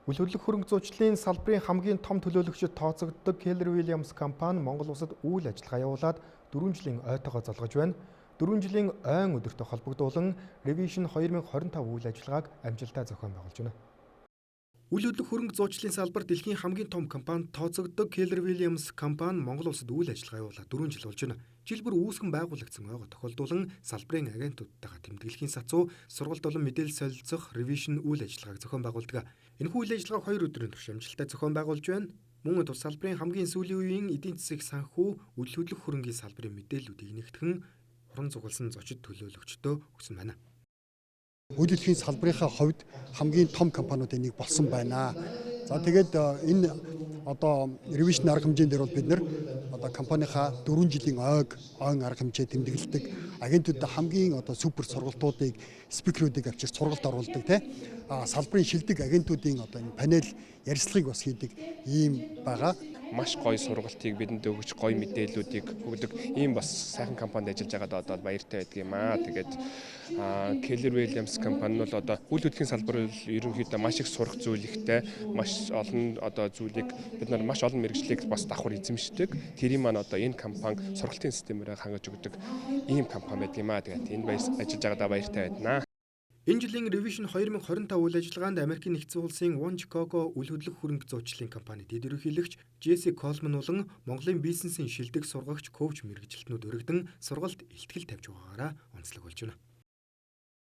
Үл хөдлөх хөрөнгө зуучлалын салбарын хамгийн том төлөөлөгчөд тооцогддог Keller Williams компани Монгол улсад үйл ажиллагаа явуулаад 4 жилийн ойтойгоо залгаж байна. 4 жилийн ойн өдөртөө холбогдуулан Revision 2025 үйл ажиллагааг амжилттай зохион байгуулж байна. Үл хөдлөх хөрөнгө зуучлалын салбар дэлхийн хамгийн том компанид тооцогддог Keller Williams компани Монгол улсад үйл ажиллагаа явуулаад 4 жил болж байна. Жил бүр үүсгэн байгуулагдсан ойгоо тохиолдуулан салбарын агентуудтайгаа тэмдэглэхийн сацуу сургалт болон мэдээлэл солилцох Revision үйл ажиллагааг зохион байгуулдаг. Энэхүү үйл ажиллагааг 2 өдрийн турш амжилттай зохион байгуулж байна. Мөн тус салбарын хамгийн сүүлийн үеийн эдийн засаг санхүү үл хөдлөх хөрөнгийн салбарын мэдээллүүдийг нэгтгэн уран зугалсан зочид төлөөлөгчдөө өгсөн байна. Үйл хөдлөлийн салбарынхаа хувьд хамгийн том компаниудын нэг болсон байна. За тэгээд энэ одоо Revision арга хэмжээнд дээр бол бид нэр одоо компанийнхаа 4 жилийн ойн арга хэмжээ тэмдэглэдэг агентуудад хамгийн одоо супер сургалтуудыг спикерүүдийг авчирч сургалт оруулдаг салбарын шилдэг агентуудын одоо энэ панел ярилцлагыг бас хийдэг ийм байгаа. Маш гоё сургалтыг бидэнд өгч гоё мэдээллүүдийг өгдөг ийм бас сайхан компанид ажиллаж байгаад одоо баяртай байдаг юм аа. Тэгээд Keller Williams компани нь бол одоо үйл хөдлөлийн салбар ерөнхийдөө маш их сурах зүйлэгтэй, маш олон одоо зүйлийг бид нар маш олон мэргэжлийг бас давхар эзэмшдэг. Тэрийн маань одоо энэ компани сургалтын системээр хангаж өгдөг ийм компани байдаг юм аа. Тэгээд энэ ажиллаж байгаадаа баяртай байна. Энэ жилийн Revision 2025 үйл ажиллагаанд Америкийн нэгдсэн улсын One Chicago үл хөдлөх хөрөнгө зуучлалын компани дэд ерөнхийлөгч Jesse Coleman болон Монголын бизнесийн шилдэг сургагч коуч мэргэжилтнүүд өргөдөн сургалт илтгэл тавьж байгаагаараа онцлог болж байна.